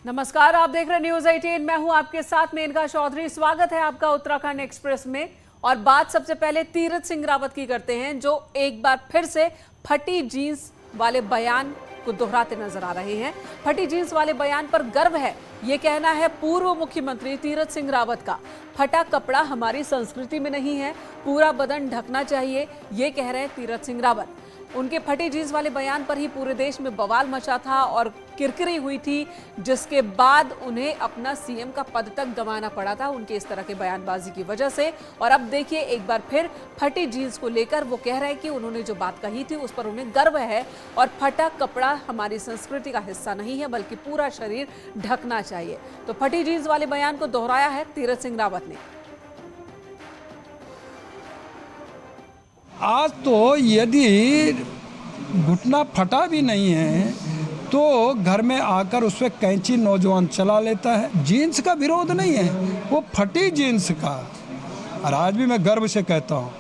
नमस्कार, आप देख रहे हैं न्यूज 18। मैं हूं आपके साथ मेनका चौधरी। स्वागत है आपका उत्तराखंड एक्सप्रेस में। और बात सबसे पहले तीरथ सिंह रावत की करते हैं, जो एक बार फिर से फटी जीन्स वाले बयान को दोहराते नजर आ रहे हैं। फटी जीन्स वाले बयान पर गर्व है, ये कहना है पूर्व मुख्यमंत्री तीरथ सिंह रावत का। फटा कपड़ा हमारी संस्कृति में नहीं है, पूरा बदन ढकना चाहिए, ये कह रहे हैं तीरथ सिंह रावत। उनके फटी जीन्स वाले बयान पर ही पूरे देश में बवाल मचा था और किरकिरी हुई थी, जिसके बाद उन्हें अपना सीएम का पद तक गंवाना पड़ा था उनके इस तरह के बयानबाजी की वजह से। और अब देखिए, एक बार फिर फटी जीन्स को लेकर वो कह रहे हैं कि उन्होंने जो बात कही थी उस पर उन्हें गर्व है और फटा कपड़ा हमारी संस्कृति का हिस्सा नहीं है, बल्कि पूरा शरीर ढकना चाहिए। तो फटी जीन्स वाले बयान को दोहराया है तीरथ सिंह रावत ने। आज तो यदि घुटना फटा भी नहीं है तो घर में आकर उस पर कैंची नौजवान चला लेता है। जीन्स का विरोध नहीं है, वो फटी जीन्स का। और आज भी मैं गर्व से कहता हूँ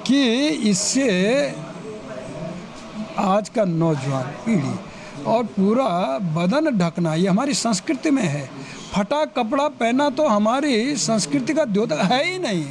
कि इससे आज का नौजवान पीढ़ी और पूरा बदन ढकना ये हमारी संस्कृति में है। फटा कपड़ा पहना तो हमारी संस्कृति का द्योतक है ही नहीं।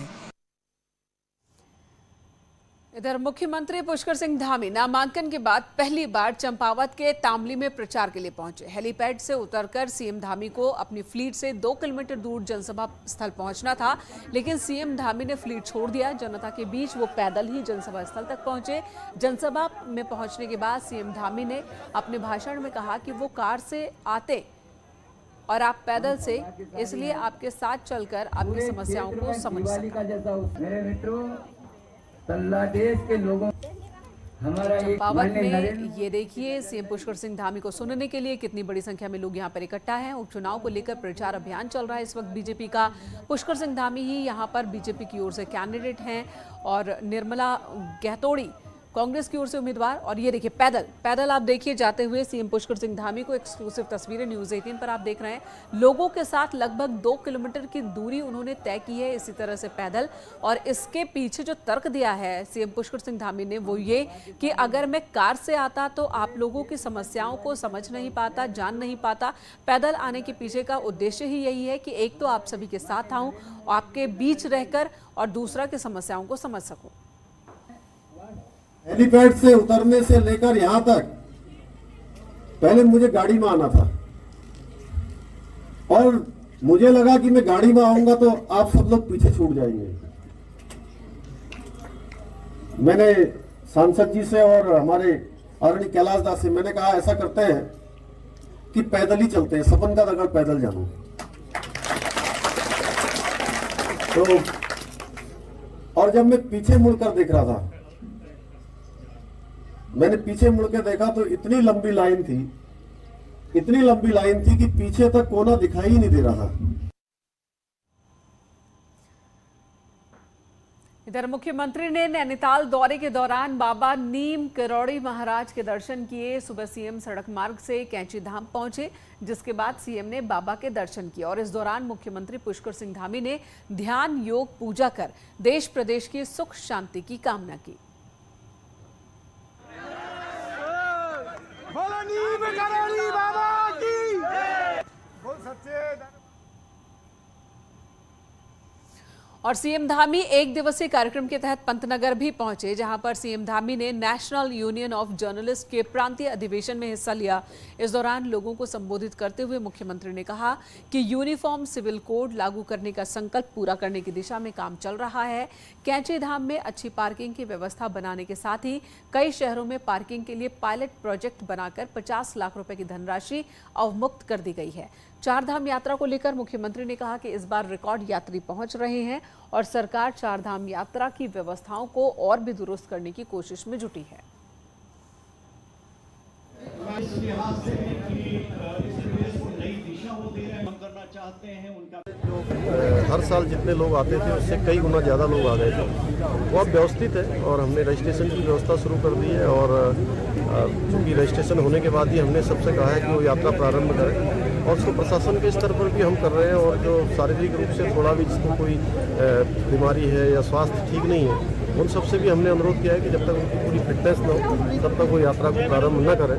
इधर मुख्यमंत्री पुष्कर सिंह धामी नामांकन के बाद पहली बार चंपावत के तामली में प्रचार के लिए पहुंचे। हेलीपैड से उतरकर सीएम धामी को अपनी फ्लीट से 2 किलोमीटर दूर जनसभा स्थल पहुंचना था, लेकिन सीएम धामी ने फ्लीट छोड़ दिया। जनता के बीच वो पैदल ही जनसभा स्थल तक पहुंचे। जनसभा में पहुंचने के बाद सीएम धामी ने अपने भाषण में कहा कि वो कार से आते और आप पैदल से, इसलिए आपके साथ चलकर आपकी समस्याओं को समझ सकें। के लोगों चंपावत में ये देखिए, सीएम पुष्कर सिंह धामी को सुनने के लिए कितनी बड़ी संख्या में लोग यहाँ पर इकट्ठा हैं। उपचुनाव को लेकर प्रचार अभियान चल रहा है इस वक्त बीजेपी का। पुष्कर सिंह धामी ही यहाँ पर बीजेपी की ओर से कैंडिडेट हैं और निर्मला गहतोड़ी कांग्रेस की ओर से उम्मीदवार। और ये देखिए, पैदल आप देखिए जाते हुए सीएम पुष्कर सिंह धामी को। एक्सक्लूसिव तस्वीरें न्यूज 18 पर आप देख रहे हैं। लोगों के साथ लगभग 2 किलोमीटर की दूरी उन्होंने तय की है इसी तरह से पैदल। और इसके पीछे जो तर्क दिया है सीएम पुष्कर सिंह धामी ने, वो ये कि अगर मैं कार से आता तो आप लोगों की समस्याओं को समझ नहीं पाता, जान नहीं पाता। पैदल आने के पीछे का उद्देश्य ही यही है कि एक तो आप सभी के साथ आऊं, आपके बीच रहकर, और दूसरा की समस्याओं को समझ सकूं। हेलीपैड से उतरने से लेकर यहां तक पहले मुझे गाड़ी में आना था और मुझे लगा कि मैं गाड़ी में आऊंगा तो आप सब लोग पीछे छूट जाएंगे। मैंने सांसद जी से और हमारे आदरणीय कैलाश दास से मैंने कहा, ऐसा करते हैं कि पैदल ही चलते हैं, सपन का अगर पैदल जाऊं तो। और जब मैं पीछे मुड़कर देख रहा था, मैंने पीछे मुड़ के देखा तो इतनी लंबी लाइन थी कि पीछे तक कोना दिखाई ही नहीं दे रहा था। इधर मुख्यमंत्री ने नैनीताल दौरे के दौरान बाबा नीम करौड़ी महाराज के दर्शन किए। सुबह सीएम सड़क मार्ग से कैंची धाम पहुंचे, जिसके बाद सीएम ने बाबा के दर्शन किए। और इस दौरान मुख्यमंत्री पुष्कर सिंह धामी ने ध्यान, योग, पूजा कर देश प्रदेश की सुख शांति की कामना की। और सीएम धामी एक दिवसीय कार्यक्रम के तहत पंतनगर भी पहुंचे, जहां पर सीएम धामी ने नेशनल यूनियन ऑफ जर्नलिस्ट के प्रांतीय अधिवेशन में हिस्सा लिया। इस दौरान लोगों को संबोधित करते हुए मुख्यमंत्री ने कहा कि यूनिफॉर्म सिविल कोड लागू करने का संकल्प पूरा करने की दिशा में काम चल रहा है। कैंची धाम में अच्छी पार्किंग की व्यवस्था बनाने के साथ ही कई शहरों में पार्किंग के लिए पायलट प्रोजेक्ट बनाकर 50 लाख रुपए की धनराशि अवमुक्त कर दी गई है। 4 धाम यात्रा को लेकर मुख्यमंत्री ने कहा कि इस बार रिकॉर्ड यात्री पहुंच रहे हैं और सरकार 4 धाम यात्रा की व्यवस्थाओं को और भी दुरुस्त करने की कोशिश में जुटी है। हर साल जितने लोग आते थे उससे कई गुना ज़्यादा लोग आ गए थे। वो अब व्यवस्थित है और हमने रजिस्ट्रेशन की व्यवस्था शुरू कर दी है। और चूँकि रजिस्ट्रेशन होने के बाद ही हमने सबसे कहा है कि वो यात्रा प्रारंभ करें। और उसको प्रशासन के स्तर पर भी हम कर रहे हैं। और जो शारीरिक रूप से थोड़ा भी जिसको कोई बीमारी है या स्वास्थ्य ठीक नहीं है, उन सबसे भी हमने अनुरोध किया है कि जब तक उनकी पूरी फिटनेस न हो तब तक वो यात्रा को प्रारंभ न करें।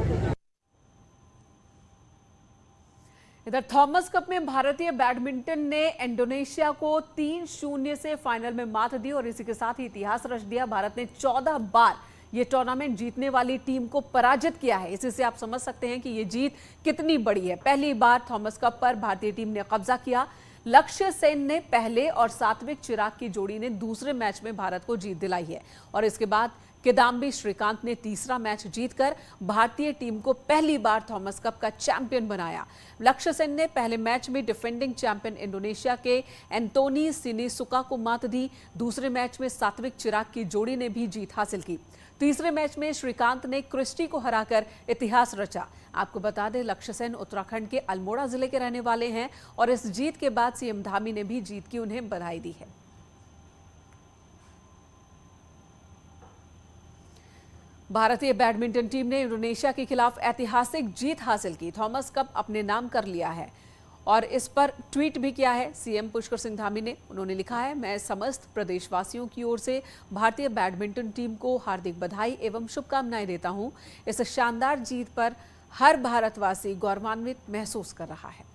इधर थॉमस कप में भारतीय बैडमिंटन ने इंडोनेशिया को 3-0 से फाइनल में मात दी और इसी के साथ ही इतिहास रच दिया। भारत ने 14 बार ये टूर्नामेंट जीतने वाली टीम को पराजित किया है। इसी से आप समझ सकते हैं कि ये जीत कितनी बड़ी है। पहली बार थॉमस कप पर भारतीय टीम ने कब्जा किया। लक्ष्य सेन ने पहले और सात्विक चिराग की जोड़ी ने दूसरे मैच में भारत को जीत दिलाई है और इसके बाद किदाम्बी श्रीकांत ने तीसरा मैच जीतकर भारतीय टीम को पहली बार थॉमस कप का चैंपियन बनाया। लक्ष्य सेन ने पहले मैच में डिफेंडिंग चैंपियन इंडोनेशिया के एंटोनी सिनिसुका को मात दी। दूसरे मैच में सात्विक चिराग की जोड़ी ने भी जीत हासिल की। तीसरे मैच में श्रीकांत ने क्रिस्टी को हराकर इतिहास रचा। आपको बता दें, लक्ष्य सेन उत्तराखंड के अल्मोड़ा जिले के रहने वाले हैं और इस जीत के बाद सीएम धामी ने भी जीत की उन्हें बधाई दी है। भारतीय बैडमिंटन टीम ने इंडोनेशिया के खिलाफ ऐतिहासिक जीत हासिल की। थॉमस कप अपने नाम कर लिया है और इस पर ट्वीट भी किया है सीएम पुष्कर सिंह धामी ने। उन्होंने लिखा है, मैं समस्त प्रदेशवासियों की ओर से भारतीय बैडमिंटन टीम को हार्दिक बधाई एवं शुभकामनाएं देता हूं। इस शानदार जीत पर हर भारतवासी गौरवान्वित महसूस कर रहा है।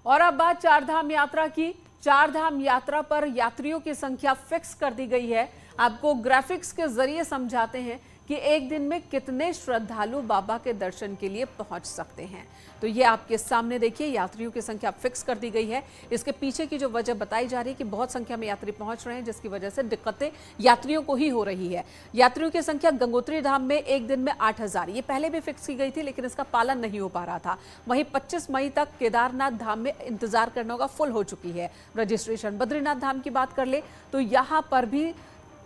और अब बात चारधाम यात्रा की। चारधाम यात्रा पर यात्रियों की संख्या फिक्स कर दी गई है। आपको ग्राफिक्स के जरिए समझाते हैं कि एक दिन में कितने श्रद्धालु बाबा के दर्शन के लिए पहुंच सकते हैं। तो ये आपके सामने देखिए, यात्रियों की संख्या फिक्स कर दी गई है। इसके पीछे की जो वजह बताई जा रही है कि बहुत संख्या में यात्री पहुंच रहे हैं, जिसकी वजह से दिक्कतें यात्रियों को ही हो रही है। यात्रियों की संख्या गंगोत्री धाम में एक दिन में 8,000, ये पहले भी फिक्स की गई थी लेकिन इसका पालन नहीं हो पा रहा था। वहीं 25 मई तक केदारनाथ धाम में इंतजार करने होगा, फुल हो चुकी है रजिस्ट्रेशन। बद्रीनाथ धाम की बात कर ले तो यहाँ पर भी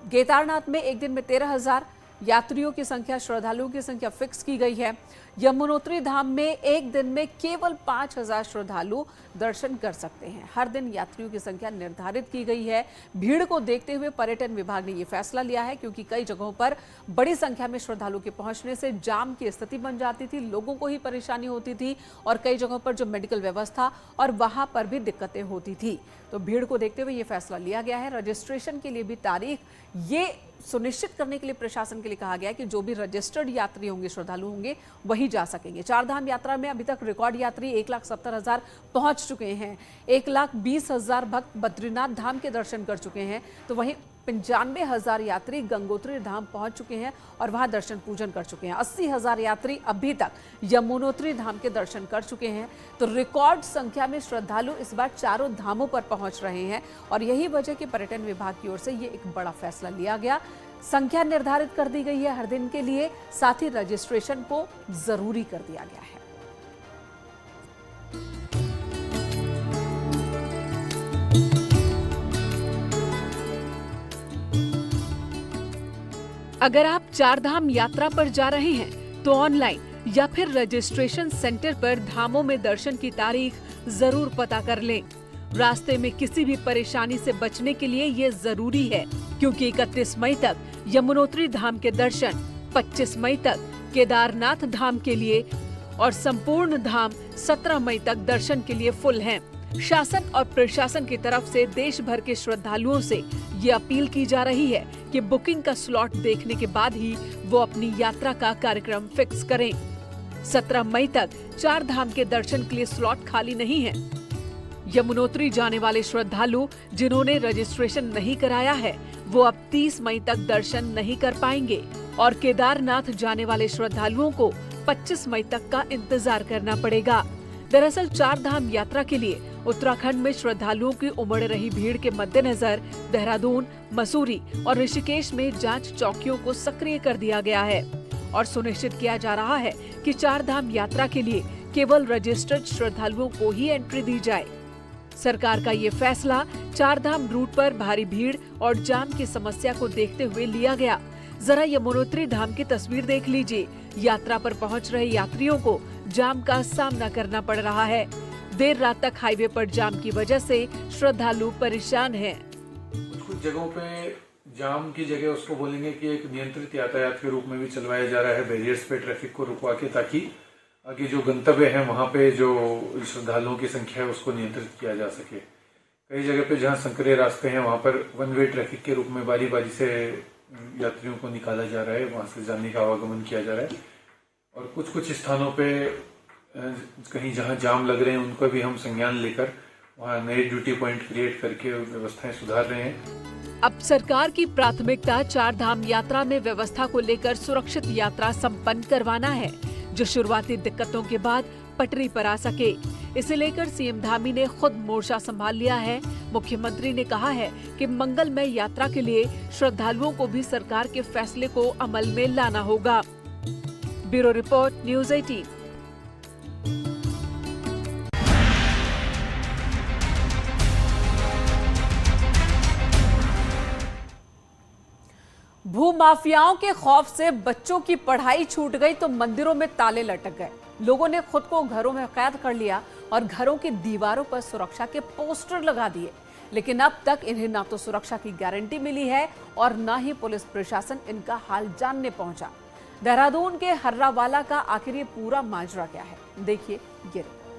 केदारनाथ में एक दिन में 13,000 यात्रियों की संख्या, श्रद्धालुओं की संख्या फिक्स की गई है। यमुनोत्री धाम में एक दिन में केवल 5,000 श्रद्धालु दर्शन कर सकते हैं। हर दिन यात्रियों की संख्या निर्धारित की गई है। भीड़ को देखते हुए पर्यटन विभाग ने यह फैसला लिया है, क्योंकि कई जगहों पर बड़ी संख्या में श्रद्धालुओं के पहुंचने से जाम की स्थिति बन जाती थी, लोगों को ही परेशानी होती थी और कई जगहों पर जो मेडिकल व्यवस्था और वहां पर भी दिक्कतें होती थी। तो भीड़ को देखते हुए यह फैसला लिया गया है। रजिस्ट्रेशन के लिए भी तारीख ये सुनिश्चित करने के लिए प्रशासन के लिए कहा गया है कि जो भी रजिस्टर्ड यात्री होंगे, श्रद्धालु होंगे, वही जा सकेंगे। चारधाम यात्रा में अभी तक रिकॉर्ड यात्री 1,70,000 पहुंच चुके हैं। 1,20,000 भक्त बद्रीनाथ धाम के दर्शन कर चुके हैं, तो वहीं 95,000 यात्री गंगोत्री धाम पहुंच चुके हैं और वहां दर्शन पूजन कर चुके हैं। 80,000 यात्री अभी तक यमुनोत्री धाम के दर्शन कर चुके हैं। तो रिकॉर्ड संख्या में श्रद्धालु इस बार चारों धामों पर पहुंच रहे हैं और यही वजह कि पर्यटन विभाग की ओर से ये एक बड़ा फैसला लिया गया। संख्या निर्धारित कर दी गई है हर दिन के लिए, साथ ही रजिस्ट्रेशन को जरूरी कर दिया गया है। अगर आप चारधाम यात्रा पर जा रहे हैं तो ऑनलाइन या फिर रजिस्ट्रेशन सेंटर पर धामों में दर्शन की तारीख जरूर पता कर लें। रास्ते में किसी भी परेशानी से बचने के लिए ये जरूरी है, क्योंकि 31 मई तक यमुनोत्री धाम के दर्शन, 25 मई तक केदारनाथ धाम के लिए और संपूर्ण धाम 17 मई तक दर्शन के लिए फुल हैं। शासन और प्रशासन की तरफ से देश भर के श्रद्धालुओं से ये अपील की जा रही है कि बुकिंग का स्लॉट देखने के बाद ही वो अपनी यात्रा का कार्यक्रम फिक्स करें। 17 मई तक चार धाम के दर्शन के लिए स्लॉट खाली नहीं है। यमुनोत्री जाने वाले श्रद्धालु जिन्होंने रजिस्ट्रेशन नहीं कराया है, वो अब 30 मई तक दर्शन नहीं कर पाएंगे और केदारनाथ जाने वाले श्रद्धालुओं को 25 मई तक का इंतजार करना पड़ेगा। दरअसल चार धाम यात्रा के लिए उत्तराखंड में श्रद्धालुओं की उमड़ रही भीड़ के मद्देनजर देहरादून, मसूरी और ऋषिकेश में जांच चौकियों को सक्रिय कर दिया गया है और सुनिश्चित किया जा रहा है कि चार धाम यात्रा के लिए केवल रजिस्टर्ड श्रद्धालुओं को ही एंट्री दी जाए। सरकार का ये फैसला चार धाम रूट पर भारी भीड़ और जाम की समस्या को देखते हुए लिया गया। जरा यमुनोत्री धाम की तस्वीर देख लीजिए। यात्रा पर पहुंच रहे यात्रियों को जाम का सामना करना पड़ रहा है। देर रात तक हाईवे पर जाम की वजह से श्रद्धालु परेशान हैं। कुछ जगहों पे जाम की जगह उसको बोलेंगे कि एक नियंत्रित यातायात के रूप में भी चलवाया जा रहा है बैरियर्स पे ट्रैफिक को रुकवा के, ताकि आगे जो गंतव्य है वहां पे जो श्रद्धालुओं की संख्या है उसको नियंत्रित किया जा सके। कई जगह पे जहां संकरे रास्ते हैं वहां पर वन वे ट्रैफिक के रूप में बारी बारी से यात्रियों को निकाला जा रहा है, वहां से जाने का आवागमन किया जा रहा है। और कुछ कुछ स्थानों पे कहीं जहां जाम लग रहे हैं उनको भी हम संज्ञान लेकर वहां नए ड्यूटी पॉइंट क्रिएट करके व्यवस्थाएं सुधार रहे हैं। अब सरकार की प्राथमिकता 4 धाम यात्रा में व्यवस्था को लेकर सुरक्षित यात्रा संपन्न करवाना है, जो शुरुआती दिक्कतों के बाद पटरी पर आ सके। इसे लेकर सीएम धामी ने खुद मोर्चा संभाल लिया है। मुख्यमंत्री ने कहा है कि मंगलमय यात्रा के लिए श्रद्धालुओं को भी सरकार के फैसले को अमल में लाना होगा। Bureau report, news 18। भूमाफियाओं के खौफ से बच्चों की पढ़ाई छूट गई तो मंदिरों में ताले लटक गए। लोगों ने खुद को घरों में कैद कर लिया और घरों की दीवारों पर सुरक्षा के पोस्टर लगा दिए, लेकिन अब तक इन्हें ना तो सुरक्षा की गारंटी मिली है और न ही पुलिस प्रशासन इनका हाल जानने पहुंचा। देहरादून के हर्रावाला का आखिर ये पूरा माजरा क्या है, देखिए ये रिपोर्ट।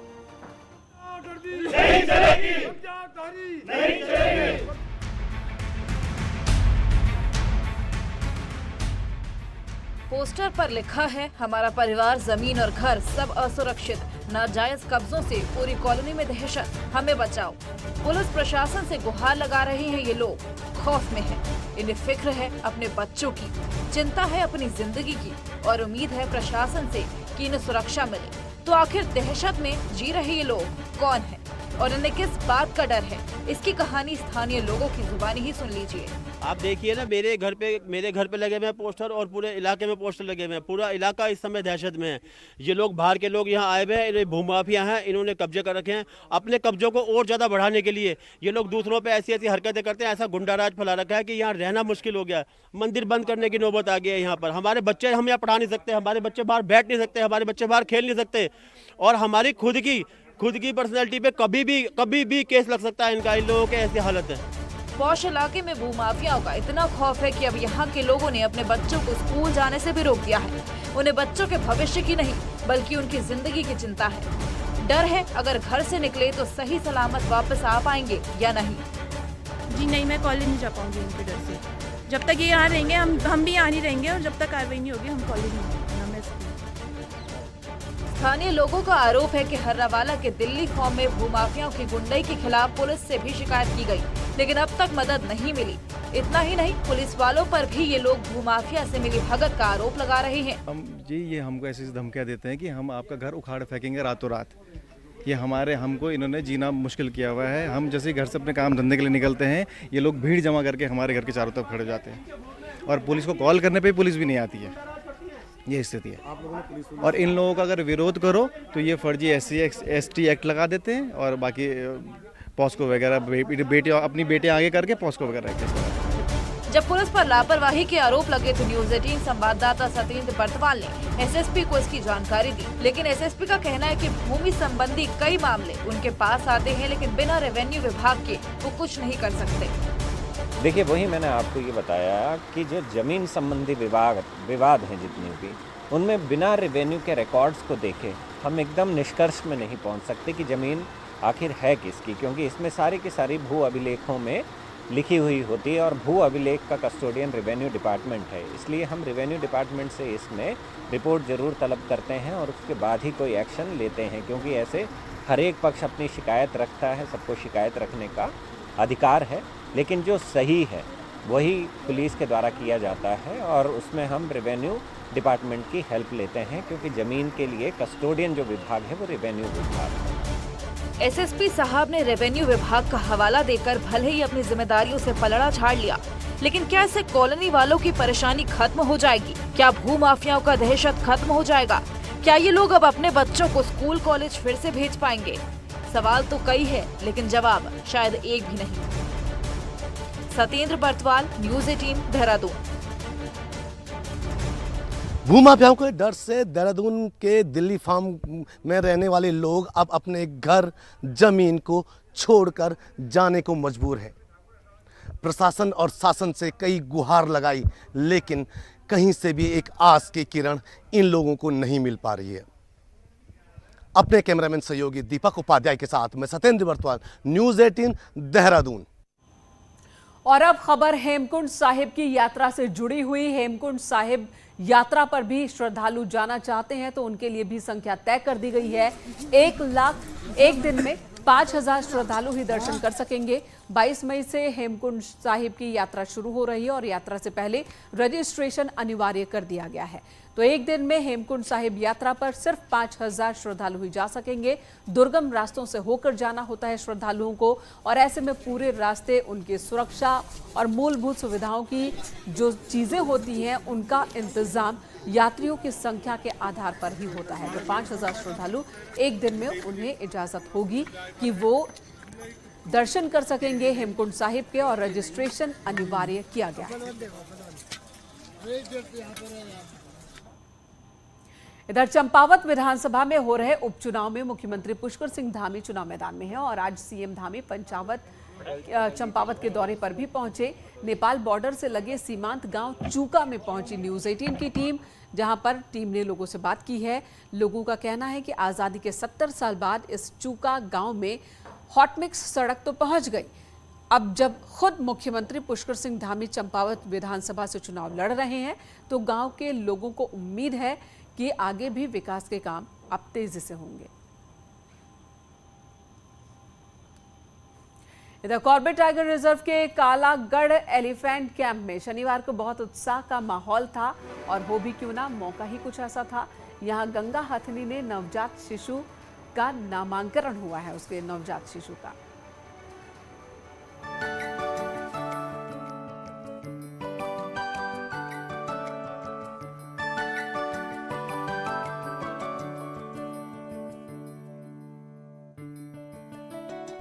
पोस्टर पर लिखा है, हमारा परिवार, जमीन और घर सब असुरक्षित, नाजायज कब्जों से पूरी कॉलोनी में दहशत, हमें बचाओ। पुलिस प्रशासन से गुहार लगा रहे हैं ये लोग, खौफ में है। इन्हें फिक्र है अपने बच्चों की, चिंता है अपनी जिंदगी की और उम्मीद है प्रशासन से कि इन्हें सुरक्षा मिले। तो आखिर दहशत में जी रहे ये लोग कौन है और इन्हें किस बात का डर है, इसकी कहानी स्थानीय लोगों की जुबानी ही सुन लीजिए। आप देखिए ना, मेरे घर पे लगे हुए हैं पोस्टर और पूरे इलाके में पोस्टर लगे हुए हैं। पूरा इलाका इस समय दहशत में है। ये लोग बाहर के लोग यहाँ आए हुए हैं, भूमाफिया हैं, इन्होंने कब्जे कर रखे हैं। अपने कब्जों को और ज़्यादा बढ़ाने के लिए ये लोग दूसरों पे ऐसी ऐसी हरकतें करते हैं। ऐसा गुंडाराज फैला रखा है कि यहाँ रहना मुश्किल हो गया। मंदिर बंद करने की नौबत आ गई है यहाँ पर। हमारे बच्चे हम यहाँ पढ़ा नहीं सकते, हमारे बच्चे बाहर बैठ नहीं सकते, हमारे बच्चे बाहर खेल नहीं सकते और हमारी खुद की पर्सनैलिटी पे कभी भी केस लग सकता है इनका। इन लोगों के ऐसी हालत है। पौष इलाके में भूमाफियाओं का इतना खौफ है कि अब यहाँ के लोगों ने अपने बच्चों को स्कूल जाने से भी रोक दिया है। उन्हें बच्चों के भविष्य की नहीं बल्कि उनकी जिंदगी की चिंता है। डर है अगर घर से निकले तो सही सलामत वापस आ पाएंगे या नहीं। जी नहीं, मैं कॉलेज नहीं जा पाऊंगी उनके डर से। जब तक ये यहाँ रहेंगे हम भी यहाँ नहीं रहेंगे और जब तक कार्रवाई नहीं होगी हम कॉलेज नहीं। स्थानीय लोगों का आरोप है कि हर्रावाला के दिल्ली फॉर्म में भूमाफियाओं की गुंडाई के खिलाफ पुलिस से भी शिकायत की गई, लेकिन अब तक मदद नहीं मिली। इतना ही नहीं, पुलिस वालों पर भी ये लोग भूमाफिया से मिली भगत का आरोप लगा रहे हैं। ये हमको ऐसी धमकियां देते हैं कि हम आपका घर उखाड़ फेंकेंगे रातों रात। ये हमको इन्होंने जीना मुश्किल किया हुआ है। हम जैसे घर से अपने काम धंधे के लिए निकलते हैं, ये लोग भीड़ जमा करके हमारे घर के चारों तरफ खड़े हो जाते हैं और पुलिस को कॉल करने पे पुलिस भी नहीं आती है। ये स्थिति है। और इन लोगों का अगर विरोध करो तो ये फर्जी SC/ST एक्ट लगा देते हैं और बाकी पॉस्को वगैरह अपनी बेटे आगे करके पॉस्को वगैरह। जब पुलिस पर लापरवाही के आरोप लगे तो न्यूज़ 18 संवाददाता सतेंद्र बर्तवाल ने SSP को इसकी जानकारी दी, लेकिन SSP का कहना है कि भूमि संबंधी कई मामले उनके पास आते हैं, लेकिन बिना रेवेन्यू विभाग के वो कुछ नहीं कर सकते। देखिए, वही मैंने आपको ये बताया कि जो जमीन संबंधी विवाद हैं जितनी भी, उनमें बिना रेवेन्यू के रिकॉर्ड्स को देखे हम एकदम निष्कर्ष में नहीं पहुंच सकते कि ज़मीन आखिर है किसकी, क्योंकि इसमें सारी की सारी भू अभिलेखों में लिखी हुई होती है और भू अभिलेख का कस्टोडियन रेवेन्यू डिपार्टमेंट है। इसलिए हम रेवेन्यू डिपार्टमेंट से इसमें रिपोर्ट ज़रूर तलब करते हैं और उसके बाद ही कोई एक्शन लेते हैं, क्योंकि ऐसे हर एक पक्ष अपनी शिकायत रखता है, सबको शिकायत रखने का अधिकार है, लेकिन जो सही है वही पुलिस के द्वारा किया जाता है और उसमें हम रेवेन्यू डिपार्टमेंट की हेल्प लेते हैं, क्योंकि ज़मीन के लिए कस्टोडियन जो विभाग है वो रेवेन्यू विभाग है। SSP साहब ने रेवेन्यू विभाग का हवाला देकर भले ही अपनी जिम्मेदारियों से पलड़ा झाड़ लिया, लेकिन क्या इससे कॉलोनी वालों की परेशानी खत्म हो जाएगी? क्या भूमाफियाओं का दहशत खत्म हो जाएगा? क्या ये लोग अब अपने बच्चों को स्कूल कॉलेज फिर से भेज पाएंगे? सवाल तो कई है, लेकिन जवाब शायद एक भी नहीं। सतेंद्र बर्तवाल, न्यूज़ 18, देहरादून। भूमाफियाओं के डर से देहरादून के दिल्ली फार्म में रहने वाले लोग अब अपने घर जमीन को छोड़कर जाने को मजबूर हैं। प्रशासन और शासन से कई गुहार लगाई, लेकिन कहीं से भी एक आस की किरण इन लोगों को नहीं मिल पा रही है। अपने कैमरामैन सहयोगी दीपक उपाध्याय के साथ मैं सत्येंद्र बर्तवाल, न्यूज़ 18 देहरादून। और अब खबर हेमकुंड साहिब की यात्रा से जुड़ी हुई। हेमकुंड साहिब यात्रा पर भी श्रद्धालु जाना चाहते हैं तो उनके लिए भी संख्या तय कर दी गई है। 1 लाख एक दिन में 5000 श्रद्धालु ही दर्शन कर सकेंगे। 22 मई से हेमकुंड साहिब की यात्रा शुरू हो रही है और यात्रा से पहले रजिस्ट्रेशन अनिवार्य कर दिया गया है। तो एक दिन में हेमकुंड साहिब यात्रा पर सिर्फ 5000 श्रद्धालु ही जा सकेंगे। दुर्गम रास्तों से होकर जाना होता है श्रद्धालुओं को और ऐसे में पूरे रास्ते उनकी सुरक्षा और मूलभूत सुविधाओं की जो चीजें होती हैं उनका इंतजाम यात्रियों की संख्या के आधार पर ही होता है। तो 5000 श्रद्धालु एक दिन में उन्हें इजाजत होगी कि वो दर्शन कर सकेंगे हेमकुंड साहिब के और रजिस्ट्रेशन अनिवार्य किया गया है। इधर चंपावत विधानसभा में हो रहे उपचुनाव में मुख्यमंत्री पुष्कर सिंह धामी चुनाव मैदान में हैं और आज सीएम धामी चंपावत के दौरे पर भी पहुंचे। नेपाल बॉर्डर से लगे सीमांत गांव चूका में पहुंची न्यूज़ 18 की टीम, जहां पर टीम ने लोगों से बात की है। लोगों का कहना है कि आज़ादी के 70 साल बाद इस चूका गांव में हॉटमिक्स सड़क तो पहुंच गई। अब जब खुद मुख्यमंत्री पुष्कर सिंह धामी चंपावत विधानसभा से चुनाव लड़ रहे हैं तो गांव के लोगों को उम्मीद है कि आगे भी विकास के काम अब तेजी से होंगे। इधर कॉर्बेट टाइगर रिजर्व के कालागढ़ एलिफेंट कैंप में शनिवार को बहुत उत्साह का माहौल था और हो भी क्यों ना, मौका ही कुछ ऐसा था। यहां गंगा हथनी ने नवजात शिशु का नामांकन हुआ है, उसके नवजात शिशु का।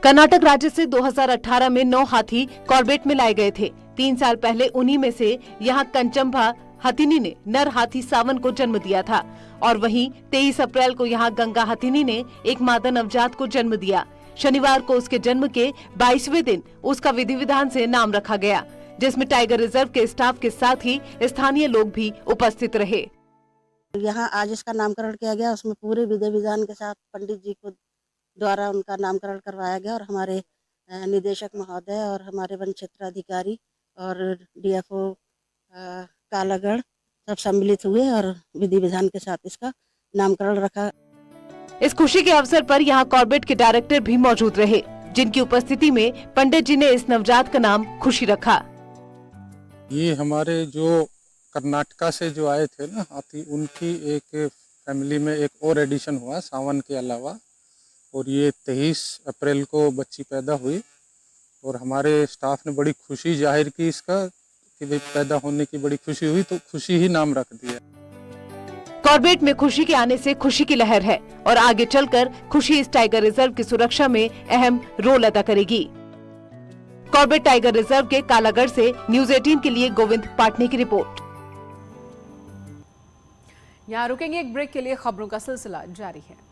कर्नाटक राज्य से 2018 में 9 हाथी कॉर्बेट में लाए गए थे। 3 साल पहले उन्हीं में से यहां कंचम्भा हथिनी ने नर हाथी सावन को जन्म दिया था और वहीं 23 अप्रैल को यहां गंगा हथिनी ने एक मादा नवजात को जन्म दिया। शनिवार को उसके जन्म के 22वें दिन उसका विधि विधान से नाम रखा गया, जिसमें टाइगर रिजर्व के स्टाफ के साथ ही स्थानीय लोग भी उपस्थित रहे। यहाँ आज इसका नामकरण किया गया, उसमें पूरे विधि विधान के साथ पंडित जी को द्वारा उनका नामकरण करवाया गया और हमारे निदेशक महोदय और हमारे वन क्षेत्र अधिकारी और डीएफओ कालागढ़ सब सम्मिलित हुए और विधि विधान के साथ इसका नामकरण रखा। इस खुशी के अवसर पर यहाँ कॉर्बेट के डायरेक्टर भी मौजूद रहे, जिनकी उपस्थिति में पंडित जी ने इस नवजात का नाम खुशी रखा। ये हमारे जो कर्नाटका से जो आए थे ना हाथी, उनकी एक फैमिली में एक और एडिशन हुआ सावन के अलावा, और ये 23 अप्रैल को बच्ची पैदा हुई और हमारे स्टाफ ने बड़ी खुशी जाहिर की इसका कि भाई पैदा होने की बड़ी खुशी हुई, तो खुशी ही नाम रख दिया। कॉर्बेट में खुशी के आने से खुशी की लहर है और आगे चलकर खुशी इस टाइगर रिजर्व की सुरक्षा में अहम रोल अदा करेगी। कॉर्बेट टाइगर रिजर्व के कालागढ़ से न्यूज़ 18 के लिए गोविंद पाटनी की रिपोर्ट। यहाँ रुकेंगे एक ब्रेक के लिए, खबरों का सिलसिला जारी है।